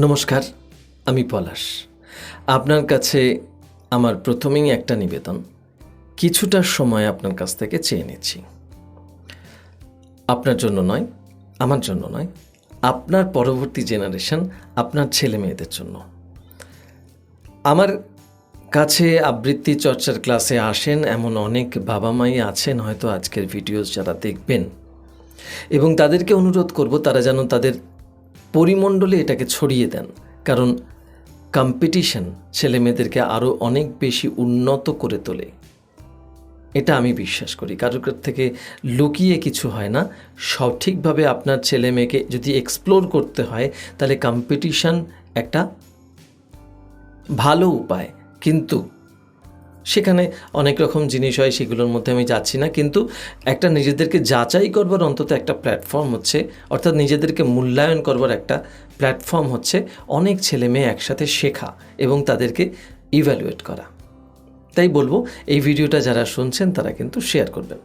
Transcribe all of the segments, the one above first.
নমস্কার, আমি পলাশ। আপনার কাছে আমার প্রথমেই একটা নিবেদন, কিছুটা সময় আপনার কাছ থেকে চেয়ে নিচ্ছি। আপনার জন্য নয়, আমার জন্য নয়, আপনার পরবর্তী জেনারেশন, আপনার ছেলে মেয়েদের জন্য। আমার কাছে আবৃত্তি চর্চার ক্লাসে আসেন এমন অনেক বাবা মাই আছেন হয়তো আজকের ভিডিওস যারা দেখবেন, এবং তাদেরকে অনুরোধ করব তারা যেন তাদের পরিমণ্ডলে এটাকে ছড়িয়ে দেন। কারণ কম্পিটিশন ছেলেমেয়েদেরকে আরও অনেক বেশি উন্নত করে তোলে, এটা আমি বিশ্বাস করি। কারোর থেকে লুকিয়ে কিছু হয় না। সঠিকভাবে আপনার ছেলে মেয়েকে যদি এক্সপ্লোর করতে হয় তাহলে কম্পিটিশন একটা ভালো উপায়, কিন্তু সেখানে অনেক রকম জিনিস হয়, সেগুলোর মধ্যে আমি যাচ্ছি না। কিন্তু একটা নিজেদেরকে যাচাই করবার অন্তত একটা প্ল্যাটফর্ম হচ্ছে, অর্থাৎ নিজেদেরকে মূল্যায়ন করবার একটা প্ল্যাটফর্ম হচ্ছে অনেক ছেলে মেয়ে একসাথে শেখা এবং তাদেরকে ইভ্যালুয়েট করা। তাই বলবো এই ভিডিওটা যারা শুনছেন তারা কিন্তু শেয়ার করবেন।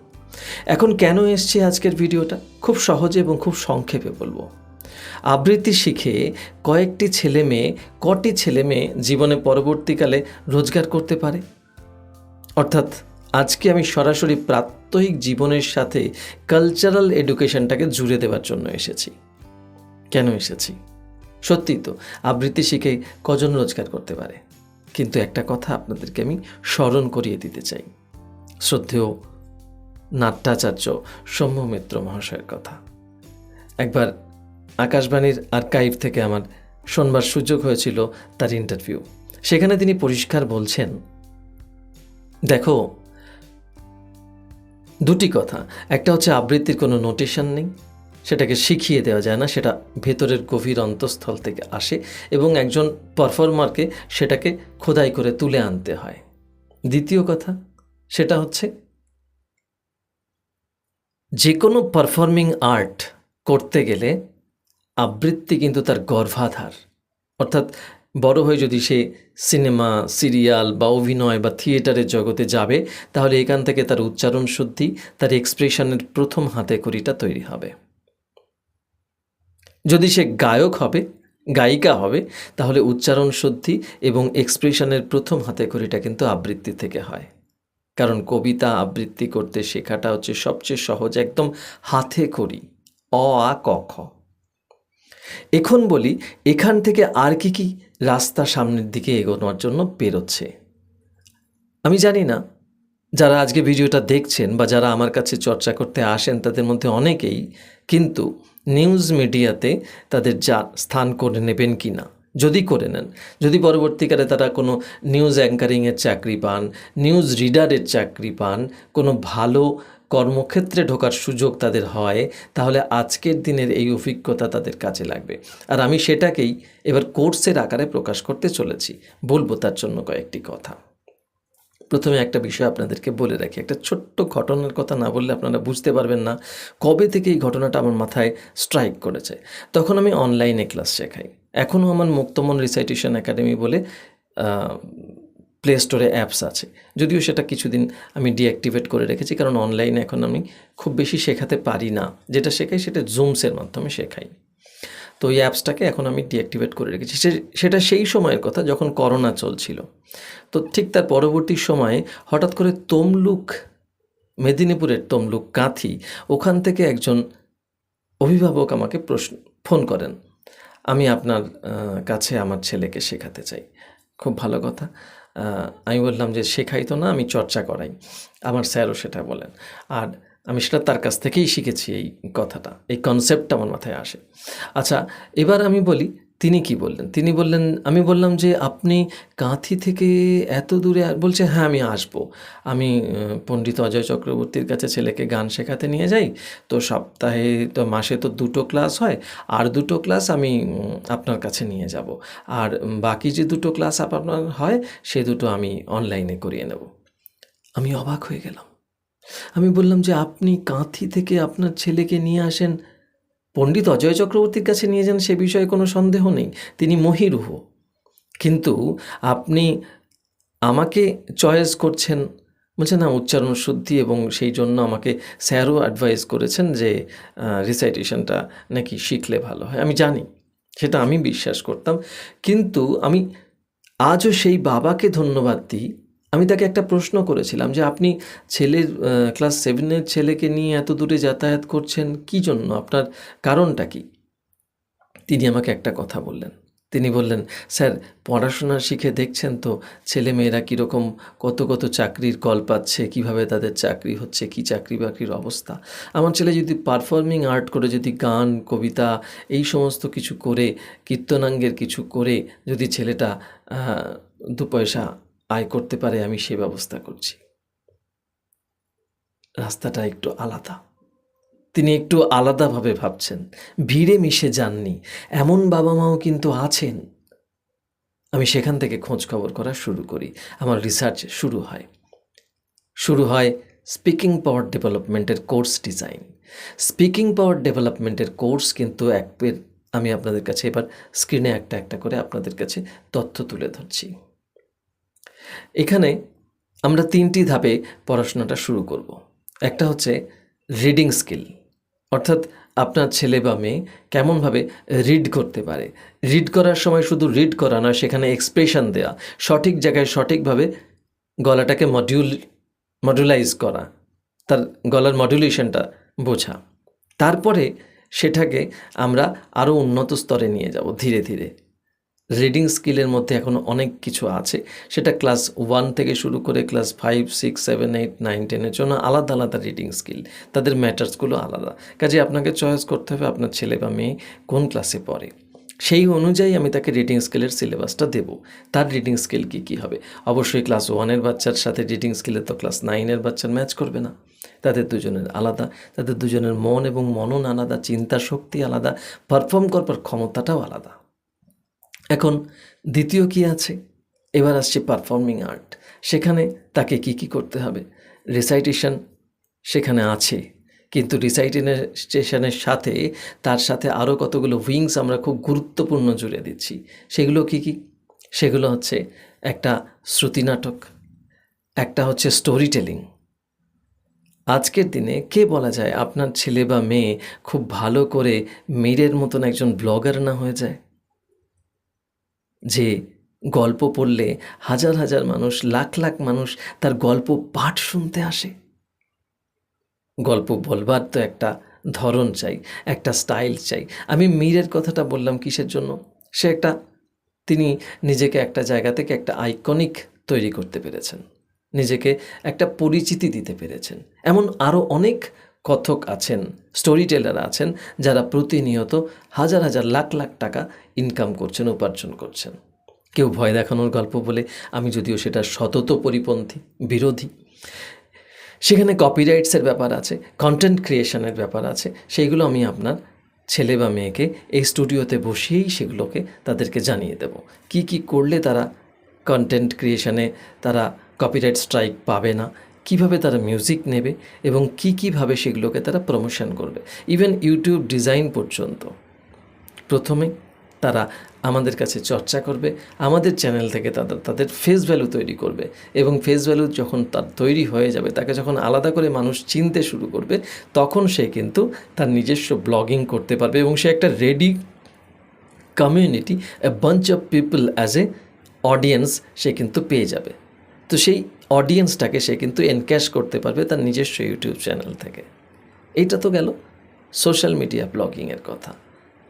এখন কেন এসছে আজকের ভিডিওটা, খুব সহজে এবং খুব সংক্ষেপে বলবো। আবৃত্তি শিখে কয়েকটি ছেলে মেয়ে, কটি ছেলে মেয়ে জীবনে পরবর্তীকালে রোজগার করতে পারে? অর্থাৎ আজকে আমি সরাসরি প্রাত্যহিক জীবনের সাথে কালচারাল এডুকেশনটাকে জুড়ে দেওয়ার জন্য এসেছি। কেন এসেছি? সত্যিই তো আবৃত্তি শিখে কজন রোজগার করতে পারে? কিন্তু একটা কথা আপনাদেরকে আমি স্মরণ করিয়ে দিতে চাই, শ্রদ্ধেয় নাট্যাচার্য সৌম্য মিত্র মহাশয়ের কথা। একবার আকাশবাণীর আর্কাইভ থেকে আমার শোনবার সুযোগ হয়েছিল তার ইন্টারভিউ। সেখানে তিনি পরিষ্কার বলছেন, দেখো, দুটি কথা। একটা হচ্ছে আবৃত্তির কোনো নোটেশন নেই, সেটাকে শিখিয়ে দেওয়া যায় না, সেটা ভেতরের গভীর অন্তঃস্থল থেকে আসে এবং একজন পারফর্মারকে সেটাকে খোদাই করে তুলে আনতে হয়। দ্বিতীয় কথা, সেটা হচ্ছে যে কোনো পারফর্মিং আর্ট করতে গেলে আবৃত্তি কিন্তু তার গর্ভাধার। অর্থাৎ বড় হয়ে যদি সে সিনেমা, সিরিয়াল বা অভিনয় বা থিয়েটারের জগতে যাবে, তাহলে এখান থেকে তার উচ্চারণ শুদ্ধি, তার এক্সপ্রেশনের প্রথম হাতেখড়িটা তৈরি হবে। যদি সে গায়ক হবে, গায়িকা হবে, তাহলে উচ্চারণ শুদ্ধি এবং এক্সপ্রেশনের প্রথম হাতেখড়িটা কিন্তু আবৃত্তি থেকে হয়। কারণ কবিতা আবৃত্তি করতে শেখাটা হচ্ছে সবচেয়ে সহজ, একদম হাতেখড়ি, অ আ ক খ। এখন বলি এখান থেকে আর কি রাস্তা সামনের দিকে এগোনোর জন্য পেরোচ্ছে। আমি জানি না যারা আজকে ভিডিওটা দেখছেন বা যারা আমার কাছে চর্চা করতে আসেন তাদের মধ্যে অনেকেই কিন্তু নিউজ মিডিয়াতে তাদের যা স্থান করে নেবেন কি না। যদি করে নেন, যদি পরবর্তীকালে তারা কোনো নিউজ অ্যাঙ্কারিংয়ের চাকরি পান, নিউজ রিডারের চাকরি পান, কোনো ভালো কর্মক্ষেত্রে ঢোকার সুযোগ তাদের হয়, তাহলে আজকের দিনের এই অভিজ্ঞতা তাদের কাজে লাগবে। আর আমি সেটাকেই এবার কোর্সের আকারে প্রকাশ করতে চলেছি। বলবো তার জন্য কয়েকটি কথা। প্রথমে একটা বিষয় আপনাদেরকে বলে রাখি, একটা ছোট্ট ঘটনার কথা না বললে আপনারা বুঝতে পারবেন না কবে থেকে এই ঘটনাটা আমার মাথায় স্ট্রাইক করেছে। তখন আমি অনলাইনে ক্লাস শেখাই। এখনও আমার মুক্তমন রিসাইটেশন একাডেমি বলে প্লে স্টোরে অ্যাপস আছে, যদিও সেটা কিছুদিন আমি ডিঅ্যাক্টিভেট করে রেখেছি, কারণ অনলাইনে এখন আমি খুব বেশি শেখাতে পারি না। যেটা শেখাই সেটা জুমসের মাধ্যমে শেখাই। তো এই অ্যাপসটাকে এখন আমি ডিঅ্যাক্টিভেট করে রেখেছি। সেটা সেই সময়ের কথা যখন করোনা চলছিল। তো ঠিক তার পরবর্তী সময়ে হঠাৎ করে তমলুক, মেদিনীপুরের তমলুক কাঁথি, ওখান থেকে একজন অভিভাবক আমাকে ফোন করেন, আমি আপনার কাছে আমার ছেলেকে শেখাতে চাই। খুব ভালো কথা। আমি বললাম যে শেখাই তো না, আমি চর্চা করাই। আমার স্যারও সেটা বলেন। আর আমি সেটা তার কাছ থেকেই শিখেছি, এই কথাটা, এই কনসেপ্টটা আমার মাথায় আসে। আচ্ছা, এবার আমি বলি তিনি কি বললেন। তিনি বললেন, আমি বললাম যে আপনি কাঁথি থেকে এত দূরে? বলছে হ্যাঁ আমি আসবো। আমি পণ্ডিত অজয় চক্রবর্তীর কাছে ছেলেকে গান শেখাতে নিয়ে যাই। তো সপ্তাহে তো মাসে তো 2টো ক্লাস হয়, আর 2টো ক্লাস আমি আপনার কাছে নিয়ে যাব। আর বাকি যে 2টো ক্লাস আপনার হয় সে 2টো আমি অনলাইনে করিয়ে নেব। আমি অবাক হয়ে গেলাম। আমি বললাম যে আপনি কাঁথি থেকে আপনার ছেলেকে নিয়ে আসেন, পণ্ডিত অজয় চক্রবর্তীর কাছে নিয়ে যান, সে বিষয়ে কোনো সন্দেহ নেই, তিনি মহীরুহ। কিন্তু আপনি আমাকে চয়েস করছেন, বলছে না উচ্চারণ শুদ্ধি, এবং সেই জন্য আমাকে স্যারও অ্যাডভাইস করেছেন যে রিসাইটেশনটা নাকি শিখলে ভালো হয়। আমি জানি সেটা আমি বিশ্বাস করতাম। কিন্তু আমি আজও সেই বাবাকে ধন্যবাদ দিই। আমি তাকে একটা প্রশ্ন করেছিলাম যে, "আপনি ছেলের ক্লাস 7 এর ছেলেকে নিয়ে এত দূরে যাতায়াত করছেন কী জন্য? আপনার কারণটা কী?" তিনি আমাকে একটা কথা বললেন। তিনি বললেন, "স্যার, পড়াশোনা শিখে দেখছেন তো ছেলেমেয়েরা কীরকম কত চাকরির কল পাচ্ছে, কীভাবে তাদের চাকরি হচ্ছে, কী চাকরি-বাকরির অবস্থা। আমার ছেলে যদি পারফর্মিং আর্ট করে, যদি গান, কবিতা এই সমস্ত কিছু করে, কীর্তনাঙ্গের কিছু করে যদি ছেলেটা ২ পয়সা আয় করতে পারে, আমি সে ব্যবস্থা করছি।" রাস্তাটা একটু আলাদা। তিনি একটু আলাদাভাবে ভাবছেন। ভিড়ে মিশে যাননি। এমন বাবা-মাও কিন্তু আছেন। আমি সেখান থেকে খোঁজ খবর করা শুরু করি। আমার রিসার্চ শুরু হয় স্পিকিং পাওয়ার ডেভেলপমেন্টের কোর্স ডিজাইন। স্পিকিং পাওয়ার ডেভেলপমেন্টের কোর্স কিন্তু আমি আপনাদের কাছে এবার স্ক্রিনে একটা করে আপনাদের কাছে তথ্য তুলে ধরছি। এখানে আমরা ৩টি ধাপে পড়াশোনাটা শুরু করব। একটা হচ্ছে রিডিং স্কিল, অর্থাৎ আপনার ছেলে বা মেয়ে কেমনভাবে রিড করতে পারে। রিড করার সময় শুধু রিড করা নয়, সেখানে এক্সপ্রেশন দেওয়া, সঠিক জায়গায় সঠিকভাবে গলাটাকে মডুলাইজ করা, তার গলার মডুলেশনটা বোঝা। তারপরে সেটাকে আমরা আরও উন্নত স্তরে নিয়ে যাব ধীরে ধীরে। রিডিং স্কিলের মধ্যে এখনও অনেক কিছু আছে, সেটা ক্লাস 1 থেকে শুরু করে ক্লাস 5, 6, 7, 8, 9, 10-এর জন্য আলাদা আলাদা রিডিং স্কিল, তাদের ম্যাটার্সগুলো আলাদা। কাজে আপনাকে চয়েস করতে হবে আপনার ছেলে বা মেয়ে কোন ক্লাসে পড়ে। সেই অনুযায়ী আমি তাকে রিডিং স্কিলের সিলেবাসটা দেব। তার রিডিং স্কিল কী হবে? অবশ্যই ক্লাস 1-এর বাচ্চার সাথে রিডিং স্কিলে তো ক্লাস 9-এর বাচ্চার ম্যাচ করবে না। তাদের দুজনের আলাদা, তাদের দুজনের মন এবং মনন আলাদা, চিন্তা শক্তি আলাদা, পারফর্ম করবার ক্ষমতাটাও আলাদা। এখন দ্বিতীয় কি আছে? এবার আসছে পারফর্মিং আর্ট। সেখানে তাকে কি করতে হবে? রিসাইটেশন সেখানে আছে, কিন্তু রিসাইটেশনের সাথে তার সাথে আরও কতগুলো উইংস আমরা খুব গুরুত্বপূর্ণ জুড়ে দিচ্ছি। সেগুলো কি? সেগুলো হচ্ছে একটা শ্রুতি নাটক, একটা হচ্ছে স্টোরি টেলিং। আজকের দিনে কে বলা যায় আপনার ছেলে বা মেয়ে খুব ভালো করে মীরের মতন একজন ব্লগার না হয়ে যায়? যে গল্প পড়লে হাজার হাজার মানুষ, লাখ লাখ মানুষ তার গল্প পাঠ শুনতে আসে। গল্প বলবার তো একটা ধরন চাই, একটা স্টাইল চাই। আমি মীরের কথাটা বললাম কিসের জন্য? তিনি নিজেকে একটা জায়গা থেকে একটা আইকনিক তৈরি করতে পেরেছেন, নিজেকে একটা পরিচিতি দিতে পেরেছেন। এমন আরও অনেক কথক আছেন, স্টোরি টেলার আছেন, যারা প্রতিনিয়ত হাজার হাজার লাখ লাখ টাকা ইনকাম করছেন, উপার্জন করছেন। কেউ ভয় দেখানোর গল্প বলে, আমি যদিও সেটা সতত পরিপন্থী, বিরোধী। সেখানে কপিরাইটসের ব্যাপার আছে, কন্টেন্ট ক্রিয়েশনের ব্যাপার আছে। সেইগুলো আমি আপনার ছেলে বা মেয়েকে এই স্টুডিওতে বসিয়েই সেগুলোকে তাদেরকে জানিয়ে দেব। কি করলে তারা কন্টেন্ট ক্রিয়েশনে তারা কপিরাইট স্ট্রাইক পাবে না, কিভাবে তারা মিউজিক নেবে এবং কীভাবে সেগুলোকে তারা প্রমোশন করবে। ইভেন ইউটিউব ডিজাইন পর্যন্ত প্রথমে তারা আমাদের কাছে চর্চা করবে, আমাদের চ্যানেল থেকে তাদের ফেস ভ্যালু তৈরি করবে এবং ফেস ভ্যালু যখন তার তৈরি হয়ে যাবে, তাকে যখন আলাদা করে মানুষ চিনতে শুরু করবে, তখন সে কিন্তু তার নিজস্ব ব্লগিং করতে পারবে এবং সে একটা ready community, a bunch of people as a audience সে কিন্তু পেয়ে যাবে। তো সেই অডিয়েন্সটাকে সে কিন্তু এনক্যাশ করতে পারবে তার নিজস্ব ইউটিউব চ্যানেল থেকে। এইটা তো গেল সোশ্যাল মিডিয়া ব্লগিংয়ের কথা।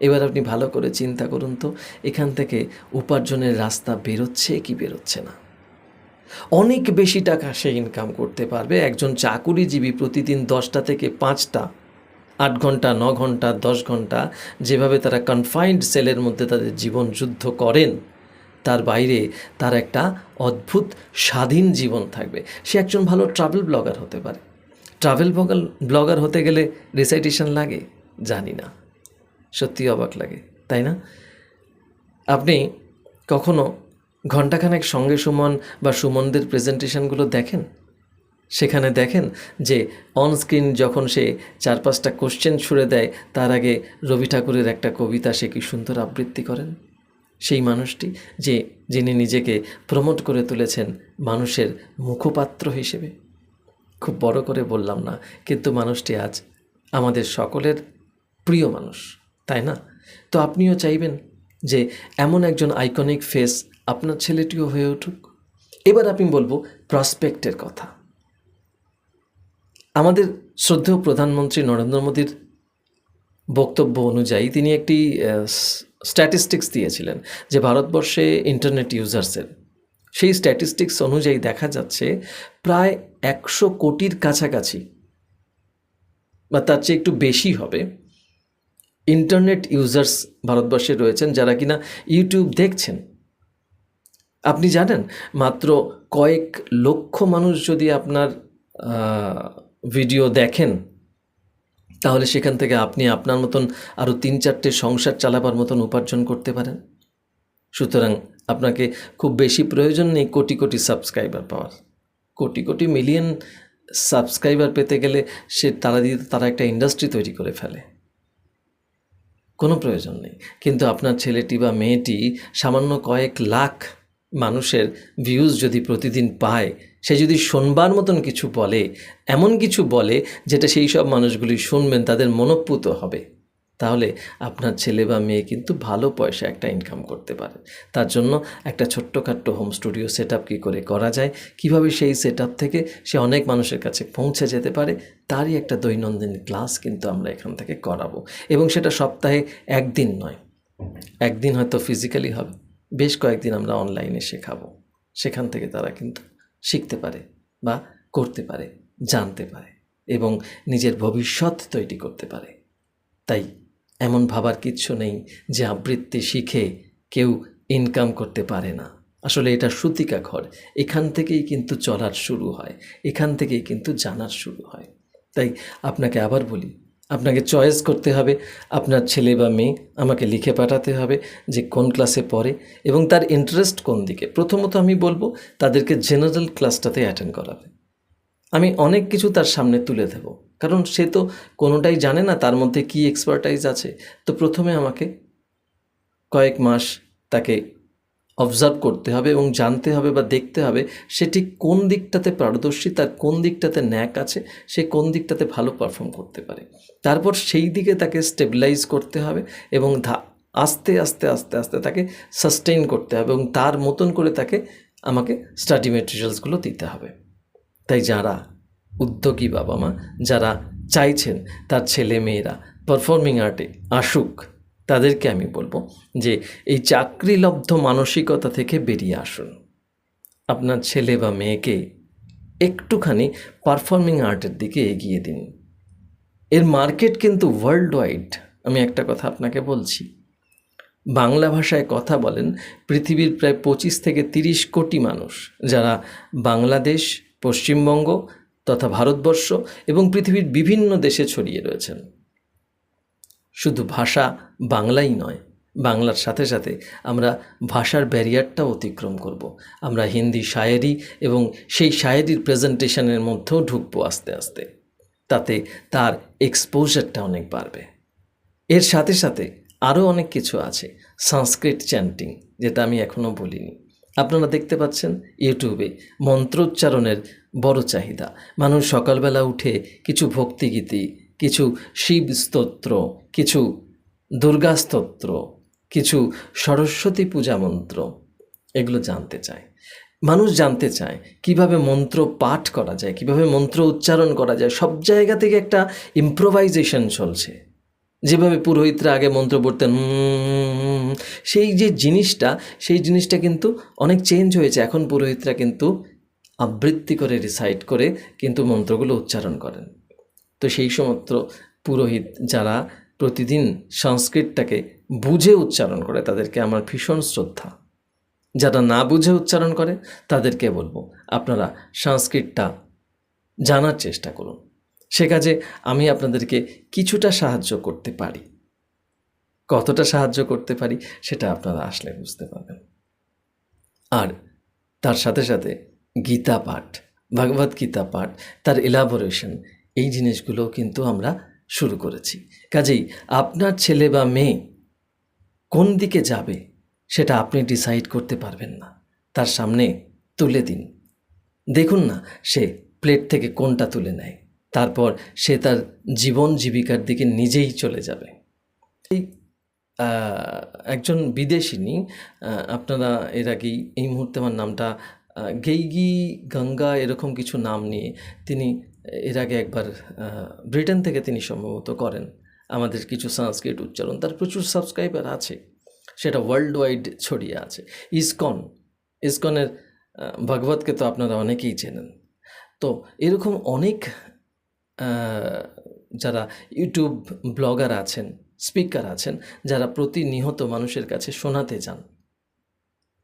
এবার আপনি ভালো করে চিন্তা করুন তো, এখান থেকে উপার্জনের রাস্তা বেরোচ্ছে কি বেরোচ্ছে না? অনেক বেশি টাকা সে ইনকাম করতে পারবে। একজন চাকুরিজীবী প্রতিদিন 10টা থেকে 5টা, 8 ঘন্টা, 9 ঘন্টা, 10 ঘন্টা যেভাবে তারা কনফাইন্ড সেলের মধ্যে তাদের জীবন যুদ্ধ করেন, তার বাইরে তার একটা অদ্ভুত স্বাধীন জীবন থাকবে। সে একজন ভালো ট্রাভেল ব্লগার হতে পারে। ট্রাভেল ব্লগার হতে গেলে রিসাইটেশন লাগে? জানি না, সত্যি অবাক লাগে, তাই না? আপনি কখনো ঘণ্টাখানেক সঙ্গে সুমন বা সুমনদের প্রেজেন্টেশনগুলো দেখেন? সেখানে দেখেন যে অনস্ক্রিন যখন সে 4-5টা কোশ্চেন ছুড়ে দেয়, তার আগে রবি ঠাকুরের একটা কবিতা সে কি সুন্দর আবৃত্তি করেন। সেই মানুষটি যিনি নিজেকে প্রমোট করে তুলেছেন মানুষের মুখপাত্র হিসেবে। খুব বড় করে বললাম না, কিন্তু মানুষটি আজ আমাদের সকলের প্রিয় মানুষ, তাই না? তো আপনিও চাইবেন যে এমন একজন আইকনিক ফেস আপনার ছেলেটিও হয়ে উঠুক। এবার আমি বলবো প্রসপেক্টের কথা। আমাদের শ্রদ্ধেয় প্রধানমন্ত্রী নরেন্দ্র মোদীর বক্তব্য অনুযায়ী তিনি একটি স্ট্যাটিস্টিক্স দিয়েছিলেন যে ভারতবর্ষে ইন্টারনেট ইউজার্সের, সেই স্ট্যাটিস্টিক্স অনুযায়ী দেখা যাচ্ছে প্রায় 100 কোটির কাছাকাছি বা তার চেয়ে একটু বেশি হবে ইন্টারনেট ইউজার্স ভারতবর্ষে রয়েছেন, যারা কিনা ইউটিউব দেখছেন। আপনি জানেন মাত্র কয়েক লক্ষ মানুষ যদি আপনার ভিডিও দেখেন, তাহলে সেখান থেকে আপনি আপনার মতন আরও 3-4টে সংসার চালাবার মতন উপার্জন করতে পারেন। সুতরাং আপনাকে খুব বেশি প্রয়োজন নেই কোটি কোটি সাবস্ক্রাইবার পাওয়ার। কোটি কোটি মিলিয়ন সাবস্ক্রাইবার পেতে গেলে তারা একটা ইন্ডাস্ট্রি তৈরি করে ফেলে, কোনো প্রয়োজন নেই। কিন্তু আপনার ছেলেটি বা মেয়েটি সামান্য কয়েক লাখ মানুষের ভিউজ যদি প্রতিদিন পায়, সে যদি শোনবার মতন কিছু বলে, এমন কিছু বলে যেটা সেই সব মানুষগুলি শুনবেন, তাদের মনোপুত হবে, তাহলে আপনার ছেলে বা মেয়ে কিন্তু ভালো পয়সা একটা ইনকাম করতে পারে। তার জন্য একটা ছোট্টখাট্টো হোম স্টুডিও সেট আপ কী করে করা যায়, কিভাবে সেই সেট আপ থেকে সে অনেক মানুষের কাছে পৌঁছে যেতে পারে, তারই একটা দৈনন্দিন ক্লাস কিন্তু আমরা এখান থেকে করাবো। এবং সেটা সপ্তাহে একদিন নয়, একদিন হয়তো ফিজিক্যালি হবে, বেশ কয়েকদিন আমরা অনলাইনে শেখাবো। সেখান থেকে তারা কিন্তু শিখতে পারে বা করতে পারে, জানতে পারে এবং নিজের ভবিষ্যৎ তৈরি করতে পারে। তাই এমন ভাবার কিচ্ছু নেই যে আবৃত্তি শিখে কেউ ইনকাম করতে পারে না। আসলে এটা সূতিকা ঘর, এখান থেকেই কিন্তু চলার শুরু হয়, এখান থেকেই কিন্তু জানার শুরু হয়। তাই আপনাকে আবার বলি, আপনাকে চয়েস করতে হবে আপনার ছেলে বা মেয়ে, আমাকে লিখে পাঠাতে হবে যে কোন ক্লাসে পড়ে এবং তার ইন্টারেস্ট কোন দিকে। প্রথমত আমি বলবো তাদেরকে জেনারেল ক্লাসটাতে অ্যাটেন্ড করাবে। আমি অনেক কিছু তার সামনে তুলে দেব, কারণ সে তো কোনোটাই জানে না তার মধ্যে কী এক্সপার্টাইজ আছে। তো প্রথমে আমাকে কয়েক মাস তাকে অবজার্ভ করতে হবে এবং জানতে হবে বা দেখতে হবে সে ঠিক কোন দিকটাতে পারদর্শী, তার কোন দিকটাতে ন্যাক আছে, সে কোন দিকটাতে ভালো পারফর্ম করতে পারে। তারপর সেই দিকে তাকে স্টেবিলাইজ করতে হবে এবং আস্তে আস্তে আস্তে আস্তে তাকে সাস্টেইন করতে হবে এবং তার মতন করে তাকে আমাকে স্টাডি মেটেরিয়ালসগুলো দিতে হবে। তাই যারা উদ্যোগী বাবা মা, যারা চাইছেন তার ছেলে মেয়েরা পারফর্মিং আর্টে আসুক, তাদেরকে আমি বলবো যে এই চাকরিলব্ধ মানসিকতা থেকে বেরিয়ে আসুন। আপনার ছেলে বা মেয়েকে একটুখানি পারফর্মিং আর্টের দিকে এগিয়ে দিন। এর মার্কেট কিন্তু ওয়ার্ল্ড ওয়াইড। আমি একটা কথা আপনাকে বলছি, বাংলা ভাষায় কথা বলেন পৃথিবীর প্রায় 25 থেকে 30 কোটি মানুষ, যারা বাংলাদেশ, পশ্চিমবঙ্গ তথা ভারতবর্ষ এবং পৃথিবীর বিভিন্ন দেশে ছড়িয়ে রয়েছেন। শুধু ভাষা বাংলাই নয়, বাংলার সাথে সাথে আমরা ভাষার ব্যারিয়ারটাও অতিক্রম করব। আমরা হিন্দি শায়েরি এবং সেই শায়েরির প্রেজেন্টেশনের মধ্যেও ঢুকবো আস্তে আস্তে, তাতে তার এক্সপোজারটা অনেক বাড়বে। এর সাথে সাথে আরও অনেক কিছু আছে, সংস্কৃত চ্যান্টিং, যেটা আমি এখনও বলিনি। আপনারা দেখতে পাচ্ছেন ইউটিউবে মন্ত্রোচ্চারণের বড় চাহিদা। মানুষ সকালবেলা উঠে কিছু ভক্তিগীতি, কিছু শিব স্তোত্র, কিছু দুর্গা স্তোত্র, কিছু সরস্বতী পূজা মন্ত্র, এগুলো জানতে চায়। মানুষ জানতে চায় কিভাবে মন্ত্র পাঠ করা যায়, কিভাবে মন্ত্র উচ্চারণ করা যায়। সব জায়গা থেকে একটা ইম্প্রোভাইজেশন চলছে। যেভাবে পুরোহিতরা আগে মন্ত্র পড়তেন, সেই যে জিনিসটা, সেই জিনিসটা কিন্তু অনেক চেঞ্জ হয়েছে। এখন পুরোহিতরা কিন্তু আবৃত্তি করে রিসাইট করে কিন্তু মন্ত্রগুলো উচ্চারণ করেন। তো সেই সমস্ত পুরোহিত যারা প্রতিদিন সংস্কৃতটাকে বুঝে উচ্চারণ করে, তাদেরকে আমার ভীষণ শ্রদ্ধা। যারা না বুঝে উচ্চারণ করে তাদেরকে বলবো আপনারা সংস্কৃতটা জানার চেষ্টা করুন। সে কাজে আমি আপনাদেরকে কিছুটা সাহায্য করতে পারি। কতটা সাহায্য করতে পারি সেটা আপনারা আসলে বুঝতে পারবেন। আর তার সাথে সাথে গীতা পাঠ, ভগবদ গীতা পাঠ, তার এলাবোরেশন, এই জিনিসগুলো কিন্তু আমরা শুরু করেছি। কাজেই আপনার ছেলে বা মেয়ে কোন দিকে যাবে সেটা আপনি ডিসাইড করতে পারবেন না, তার সামনে তুলে দিন। দেখুন না সে প্লেট থেকে কোনটা তুলে নেয়, তারপর সে তার জীবন জীবিকার দিকে নিজেই চলে যাবে। আ একজন বিদেশিনী, আপনারা এর আগেই, এই মুহূর্তে আমার নামটা, গেইগি গঙ্গা এরকম কিছু নাম নিয়ে তিনি এর আগে একবার ব্রিটেন থেকে তিনি সম্ভবত করেন আমাদের কিছু সংস্কৃত উচ্চারণ। তার প্রচুর সাবস্ক্রাইবার আছে, সেটা ওয়ার্ল্ড ওয়াইড ছড়িয়ে আছে। ইসকনের ভগবতকে তো আপনারা অনেকেই চেনেন। তো এরকম অনেক আ যারা ইউটিউব ব্লগার আছেন, স্পিকার আছেন, যারা প্রতিনিয়ত মানুষের কাছে শোনাতে যান।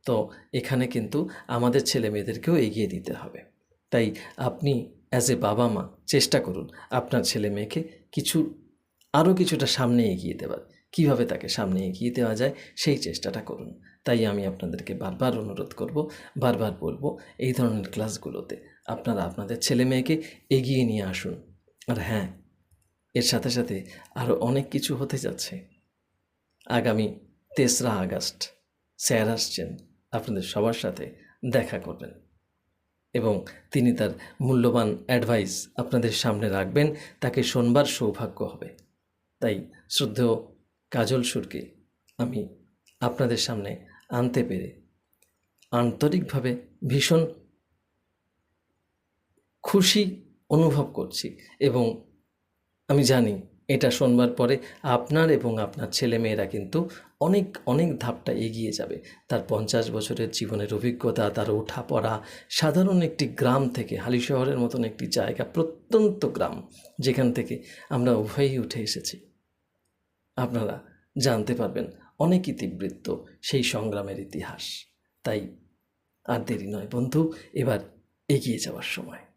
তো এখানে কিন্তু আমাদের ছেলেমেয়েদেরকেও এগিয়ে দিতে হবে। তাই আপনি অ্যাজ এ বাবা-মা চেষ্টা করুন আপনার ছেলেমেয়েকে আরও কিছুটা সামনে এগিয়ে দেওয়ার। কীভাবে তাকে সামনে এগিয়ে দেওয়া যায় সেই চেষ্টাটা করুন। তাই আমি আপনাদেরকে বারবার অনুরোধ করব, বারবার বলব, এই ধরনের ক্লাসগুলোতে আপনারা আপনাদের ছেলেমেয়েকে এগিয়ে নিয়ে আসুন। আর হ্যাঁ, এর সাথে সাথে আরও অনেক কিছু হতে যাচ্ছে। আগামী ৩রা আগস্ট স্যার আসছেন আপনাদের সবার সাথে দেখা করবেন এবং তিনি তার মূল্যবান অ্যাডভাইস আপনাদের সামনে রাখবেন, তাকে শোনবার সৌভাগ্য হবে। তাই শ্রদ্ধেয় কাজল সুরকে আমি আপনাদের সামনে আনতে পেরে আন্তরিকভাবে ভীষণ খুশি অনুভব করছি এবং আমি জানি এটা শোনবার পরে আপনার এবং আপনার ছেলেমেয়েরা কিন্তু অনেক অনেক ধাপটা এগিয়ে যাবে। তার 50 বছরের জীবনের অভিজ্ঞতা, তার ওঠাপড়া, সাধারণ একটি গ্রাম থেকে হালিশহরের মতন একটি জায়গা, প্রত্যন্ত গ্রাম, যেখান থেকে আমরা উভয়েই উঠে এসেছি। আপনারা জানতে পারবেন অনেক ইতিবৃত্ত সেই সংগ্রামের ইতিহাস। তাই আর দেরি নয় বন্ধু, এবার এগিয়ে যাওয়ার সময়।